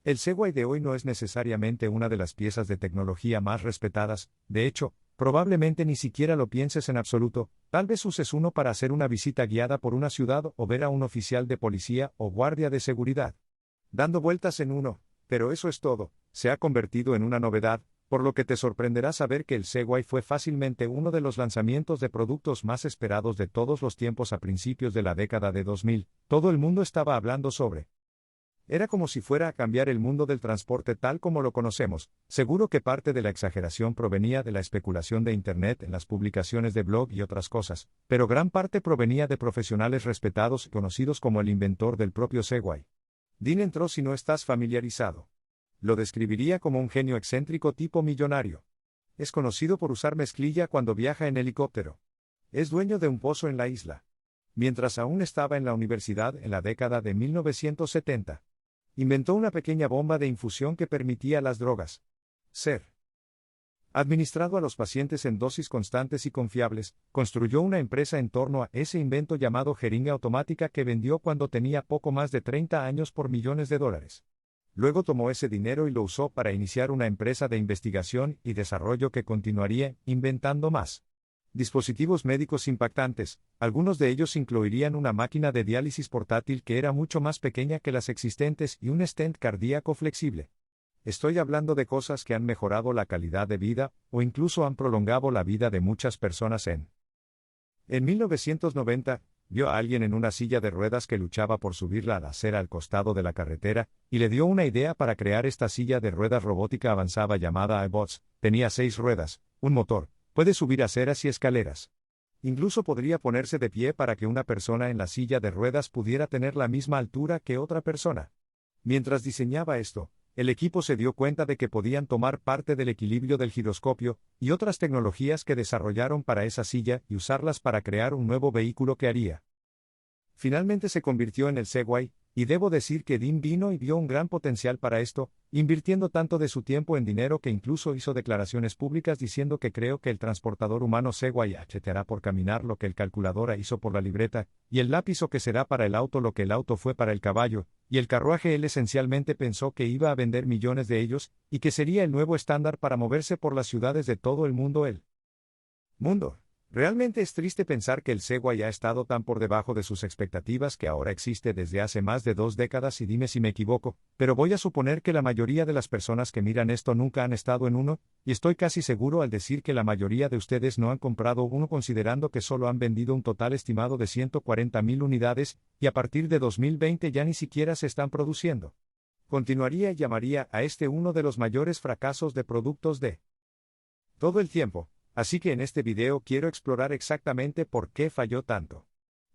El Segway de hoy no es necesariamente una de las piezas de tecnología más respetadas, de hecho, probablemente ni siquiera lo pienses en absoluto, tal vez uses uno para hacer una visita guiada por una ciudad o ver a un oficial de policía o guardia de seguridad dando vueltas en uno, pero eso es todo, se ha convertido en una novedad, por lo que te sorprenderá saber que el Segway fue fácilmente uno de los lanzamientos de productos más esperados de todos los tiempos a principios de la década de 2000, todo el mundo estaba hablando sobre. Era como si fuera a cambiar el mundo del transporte tal como lo conocemos. Seguro que parte de la exageración provenía de la especulación de Internet en las publicaciones de blog y otras cosas, pero gran parte provenía de profesionales respetados y conocidos como el inventor del propio Segway. Dean entró si no estás familiarizado. Lo describiría como un genio excéntrico tipo millonario. Es conocido por usar mezclilla cuando viaja en helicóptero. Es dueño de un pozo en la isla. Mientras aún estaba en la universidad en la década de 1970. Inventó una pequeña bomba de infusión que permitía las drogas ser administrado a los pacientes en dosis constantes y confiables. Construyó una empresa en torno a ese invento llamado jeringa automática que vendió cuando tenía poco más de 30 años por millones de dólares. Luego tomó ese dinero y lo usó para iniciar una empresa de investigación y desarrollo que continuaría inventando más dispositivos médicos impactantes. Algunos de ellos incluirían una máquina de diálisis portátil que era mucho más pequeña que las existentes y un stent cardíaco flexible. Estoy hablando de cosas que han mejorado la calidad de vida, o incluso han prolongado la vida de muchas personas en 1990, vio a alguien en una silla de ruedas que luchaba por subir la acera al costado de la carretera, y le dio una idea para crear esta silla de ruedas robótica avanzada llamada iBots. Tenía 6 ruedas, un motor, puede subir aceras y escaleras. Incluso podría ponerse de pie para que una persona en la silla de ruedas pudiera tener la misma altura que otra persona. Mientras diseñaba esto, el equipo se dio cuenta de que podían tomar parte del equilibrio del giroscopio y otras tecnologías que desarrollaron para esa silla y usarlas para crear un nuevo vehículo que haría. Finalmente se convirtió en el Segway, y debo decir que Dean vino y vio un gran potencial para esto, invirtiendo tanto de su tiempo en dinero que incluso hizo declaraciones públicas diciendo que creo que el transportador humano Segway te hará por caminar lo que el calculadora hizo por la libreta, y el lápiz o que será para el auto lo que el auto fue para el caballo, y el carruaje él esencialmente pensó que iba a vender millones de ellos, y que sería el nuevo estándar para moverse por las ciudades de todo el mundo. Realmente es triste pensar que el Segway ha estado tan por debajo de sus expectativas que ahora existe desde hace más de 2 décadas y dime si me equivoco, pero voy a suponer que la mayoría de las personas que miran esto nunca han estado en uno, y estoy casi seguro al decir que la mayoría de ustedes no han comprado uno considerando que solo han vendido un total estimado de 140,000 unidades, y a partir de 2020 ya ni siquiera se están produciendo. Continuaría y llamaría a este uno de los mayores fracasos de productos de todo el tiempo. Así que en este video quiero explorar exactamente por qué falló tanto.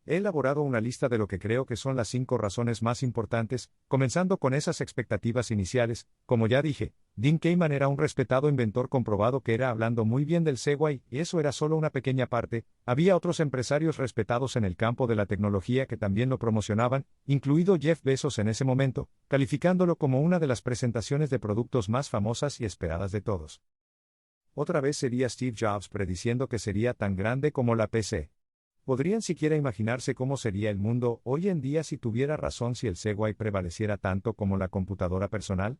He elaborado una lista de lo que creo que son las 5 razones más importantes, comenzando con esas expectativas iniciales. Como ya dije, Dean Kamen era un respetado inventor comprobado que era hablando muy bien del Segway, y eso era solo una pequeña parte. Había otros empresarios respetados en el campo de la tecnología que también lo promocionaban, incluido Jeff Bezos en ese momento, calificándolo como una de las presentaciones de productos más famosas y esperadas de todos. Otra vez sería Steve Jobs prediciendo que sería tan grande como la PC. ¿Podrían siquiera imaginarse cómo sería el mundo hoy en día si tuviera razón si el Segway prevaleciera tanto como la computadora personal?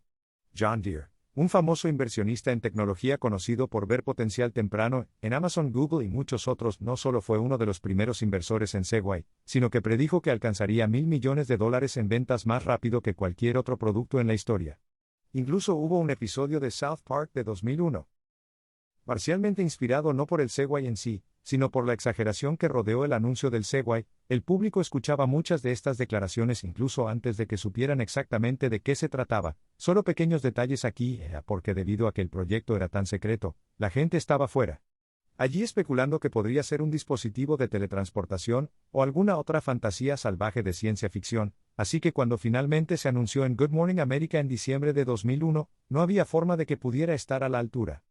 John Deere, un famoso inversionista en tecnología conocido por ver potencial temprano en Amazon, Google y muchos otros, no solo fue uno de los primeros inversores en Segway, sino que predijo que alcanzaría $1,000 millones en ventas más rápido que cualquier otro producto en la historia. Incluso hubo un episodio de South Park de 2001. Parcialmente inspirado no por el Segway en sí, sino por la exageración que rodeó el anuncio del Segway, el público escuchaba muchas de estas declaraciones incluso antes de que supieran exactamente de qué se trataba. Solo pequeños detalles aquí, porque debido a que el proyecto era tan secreto, la gente estaba fuera. Allí especulando que podría ser un dispositivo de teletransportación, o alguna otra fantasía salvaje de ciencia ficción, así que cuando finalmente se anunció en Good Morning America en diciembre de 2001, no había forma de que pudiera estar a la altura.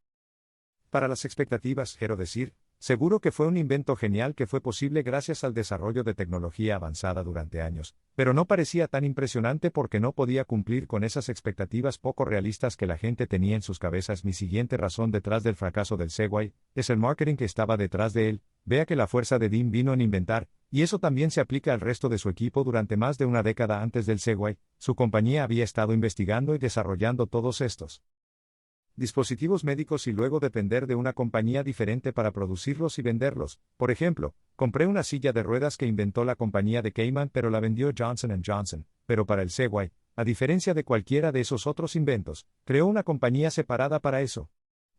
Para las expectativas, quiero decir, Seguro que fue un invento genial que fue posible gracias al desarrollo de tecnología avanzada durante años, pero no parecía tan impresionante porque no podía cumplir con esas expectativas poco realistas que la gente tenía en sus cabezas. Mi siguiente razón detrás del fracaso del Segway es el marketing que estaba detrás de él. Vea que la fuerza de Dean vino en inventar, y eso también se aplica al resto de su equipo. Durante más de una década antes del Segway, su compañía había estado investigando y desarrollando todos estos dispositivos médicos y luego depender de una compañía diferente para producirlos y venderlos. Por ejemplo, compré una silla de ruedas que inventó la compañía de Cayman pero la vendió Johnson & Johnson, pero para el Segway, a diferencia de cualquiera de esos otros inventos, creó una compañía separada para eso.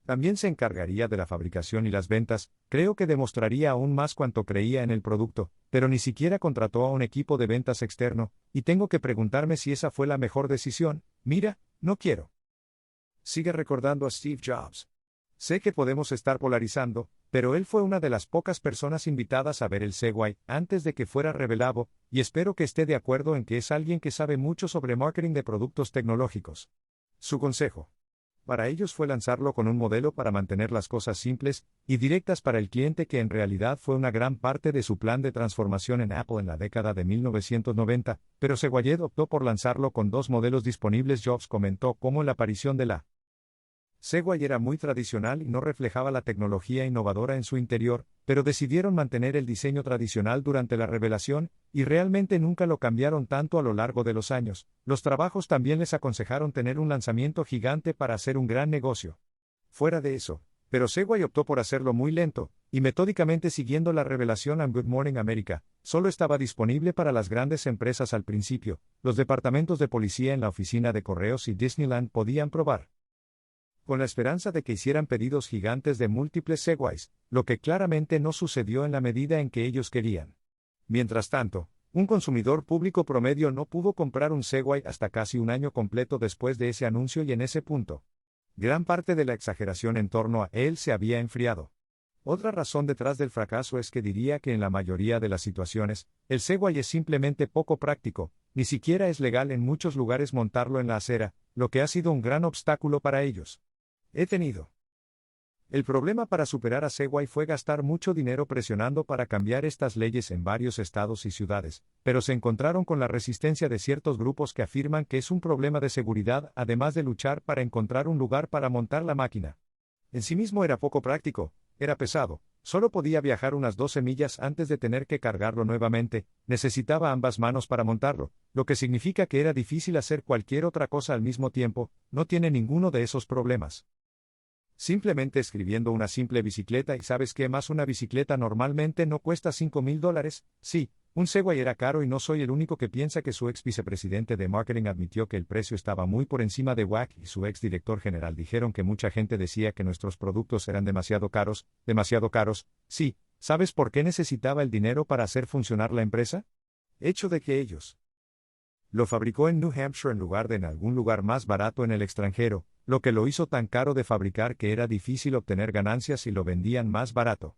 También se encargaría de la fabricación y las ventas. Creo que demostraría aún más cuánto creía en el producto, pero ni siquiera contrató a un equipo de ventas externo, y tengo que preguntarme si esa fue la mejor decisión. Mira, no quiero. Sigue recordando a Steve Jobs. Sé que podemos estar polarizando, pero él fue una de las pocas personas invitadas a ver el Segway antes de que fuera revelado, y espero que esté de acuerdo en que es alguien que sabe mucho sobre marketing de productos tecnológicos. Su consejo para ellos fue lanzarlo con un modelo para mantener las cosas simples y directas para el cliente, que en realidad fue una gran parte de su plan de transformación en Apple en la década de 1990, pero Segway optó por lanzarlo con dos modelos disponibles. Jobs comentó cómo la aparición de la Segway era muy tradicional y no reflejaba la tecnología innovadora en su interior, pero decidieron mantener el diseño tradicional durante la revelación, y realmente nunca lo cambiaron tanto a lo largo de los años. Los trabajos también les aconsejaron tener un lanzamiento gigante para hacer un gran negocio. Fuera de eso, pero Segway optó por hacerlo muy lento, y metódicamente siguiendo la revelación en Good Morning America. Solo estaba disponible para las grandes empresas al principio. Los departamentos de policía en la oficina de correos y Disneyland podían probar, con la esperanza de que hicieran pedidos gigantes de múltiples Segways, lo que claramente no sucedió en la medida en que ellos querían. Mientras tanto, un consumidor público promedio no pudo comprar un Segway hasta casi un año completo después de ese anuncio, y en ese punto, gran parte de la exageración en torno a él se había enfriado. Otra razón detrás del fracaso es que diría que en la mayoría de las situaciones, el Segway es simplemente poco práctico, ni siquiera es legal en muchos lugares montarlo en la acera, lo que ha sido un gran obstáculo para ellos. He tenido el problema para superar a Segway fue gastar mucho dinero presionando para cambiar estas leyes en varios estados y ciudades, pero se encontraron con la resistencia de ciertos grupos que afirman que es un problema de seguridad, además de luchar para encontrar un lugar para montar la máquina. En sí mismo era poco práctico, era pesado, solo podía viajar unas 12 millas antes de tener que cargarlo nuevamente, necesitaba ambas manos para montarlo, lo que significa que era difícil hacer cualquier otra cosa al mismo tiempo. No tiene ninguno de esos problemas. Simplemente escribiendo una simple bicicleta. ¿Y sabes qué más? Una bicicleta normalmente no cuesta $5,000. Sí, un Segway era caro, y no soy el único que piensa que su ex vicepresidente de marketing admitió que el precio estaba muy por encima de WAC, y su ex director general dijeron que mucha gente decía que nuestros productos eran demasiado caros. Sí, ¿sabes por qué necesitaba el dinero para hacer funcionar la empresa? Hecho de que ellos lo fabricó en New Hampshire en lugar de en algún lugar más barato en el extranjero, lo que lo hizo tan caro de fabricar que era difícil obtener ganancias y lo vendían más barato.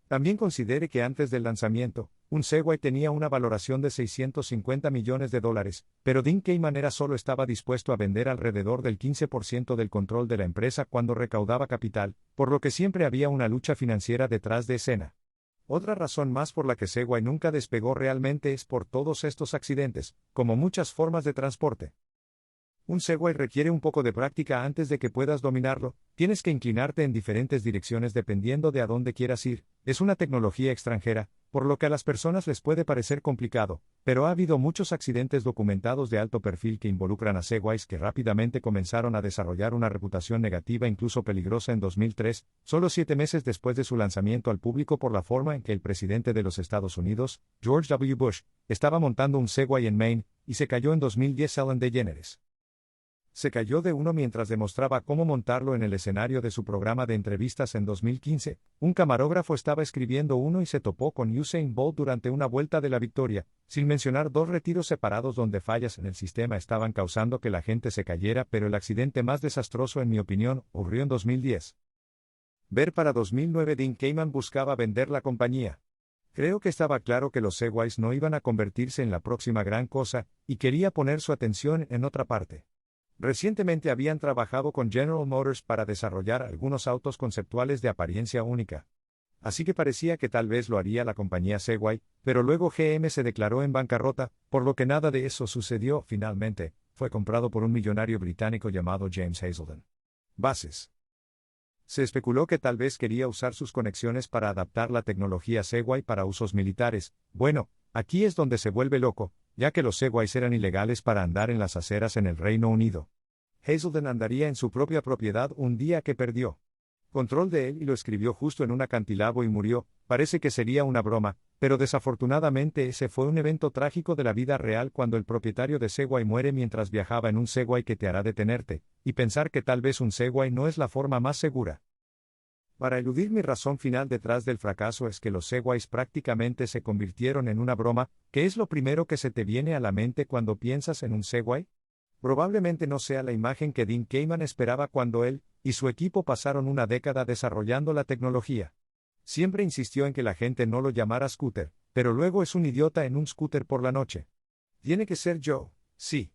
También considere que antes del lanzamiento, un Segway tenía una valoración de $650 millones, pero Dean Kamen solo estaba dispuesto a vender alrededor del 15% del control de la empresa cuando recaudaba capital, por lo que siempre había una lucha financiera detrás de escena. Otra razón más por la que Segway nunca despegó realmente es por todos estos accidentes, como muchas formas de transporte. Un Segway requiere un poco de práctica antes de que puedas dominarlo. Tienes que inclinarte en diferentes direcciones dependiendo de a dónde quieras ir. Es una tecnología extranjera, por lo que a las personas les puede parecer complicado, pero ha habido muchos accidentes documentados de alto perfil que involucran a Segways que rápidamente comenzaron a desarrollar una reputación negativa, incluso peligrosa. En 2003, solo 7 meses después de su lanzamiento al público, por la forma en que el presidente de los Estados Unidos, George W. Bush, estaba montando un Segway en Maine, y se cayó en 2010. Ellen DeGeneres se cayó de uno mientras demostraba cómo montarlo en el escenario de su programa de entrevistas en 2015. Un camarógrafo estaba escribiendo uno y se topó con Usain Bolt durante una vuelta de la victoria, sin mencionar 2 retiros separados donde fallas en el sistema estaban causando que la gente se cayera. Pero el accidente más desastroso, en mi opinión, ocurrió en 2010. Ver para 2009. Dean Kamen buscaba vender la compañía. Creo que estaba claro que los Segways no iban a convertirse en la próxima gran cosa, y quería poner su atención en otra parte. Recientemente habían trabajado con General Motors para desarrollar algunos autos conceptuales de apariencia única. Así que parecía que tal vez lo haría la compañía Segway, pero luego GM se declaró en bancarrota, por lo que nada de eso sucedió. Finalmente, fue comprado por un millonario británico llamado James Hazelden. Bases. Se especuló que tal vez quería usar sus conexiones para adaptar la tecnología Segway para usos militares. Bueno, aquí es donde se vuelve loco, ya que los Segways eran ilegales para andar en las aceras en el Reino Unido. Hazelden andaría en su propia propiedad un día que perdió control de él y lo escribió justo en un acantilado y murió. Parece que sería una broma, pero desafortunadamente ese fue un evento trágico de la vida real cuando el propietario de Segway muere mientras viajaba en un Segway que te hará detenerte, y pensar que tal vez un Segway no es la forma más segura. Para eludir mi razón final detrás del fracaso es que los Segways prácticamente se convirtieron en una broma. ¿Qué es lo primero que se te viene a la mente cuando piensas en un Segway? Probablemente no sea la imagen que Dean Kamen esperaba cuando él y su equipo pasaron una década desarrollando la tecnología. Siempre insistió en que la gente no lo llamara scooter, pero luego es un idiota en un scooter por la noche. Tiene que ser yo, sí.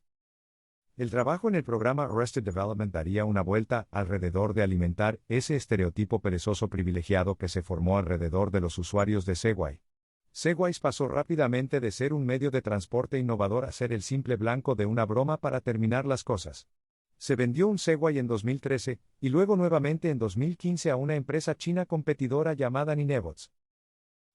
El trabajo en el programa Arrested Development daría una vuelta alrededor de alimentar ese estereotipo perezoso privilegiado que se formó alrededor de los usuarios de Segway. Segways pasó rápidamente de ser un medio de transporte innovador a ser el simple blanco de una broma para terminar las cosas. Se vendió un Segway en 2013, y luego nuevamente en 2015 a una empresa china competidora llamada Ninebots.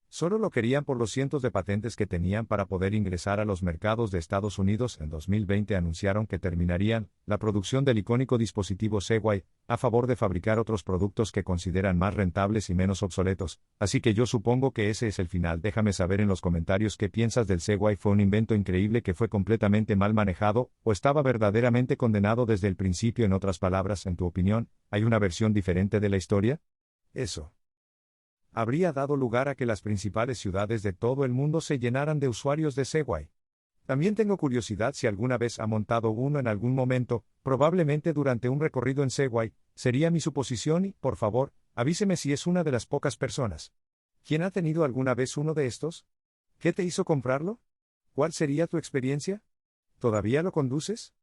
Solo lo querían por los cientos de patentes que tenían para poder ingresar a los mercados de Estados Unidos. En 2020 anunciaron que terminarían la producción del icónico dispositivo Segway, a favor de fabricar otros productos que consideran más rentables y menos obsoletos. Así que yo supongo que ese es el final. Déjame saber en los comentarios qué piensas del Segway. ¿Fue un invento increíble que fue completamente mal manejado, o estaba verdaderamente condenado desde el principio? En otras palabras, en tu opinión, ¿hay una versión diferente de la historia? Eso habría dado lugar a que las principales ciudades de todo el mundo se llenaran de usuarios de Segway. También tengo curiosidad si alguna vez ha montado uno en algún momento, probablemente durante un recorrido en Segway. Sería mi suposición y, por favor, avíseme si es una de las pocas personas. ¿Quién ha tenido alguna vez uno de estos? ¿Qué te hizo comprarlo? ¿Cuál sería tu experiencia? ¿Todavía lo conduces?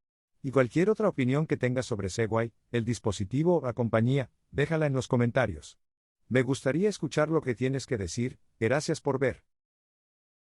Y cualquier otra opinión que tengas sobre Segway, el dispositivo o la compañía, déjala en los comentarios. Me gustaría escuchar lo que tienes que decir. Gracias por ver.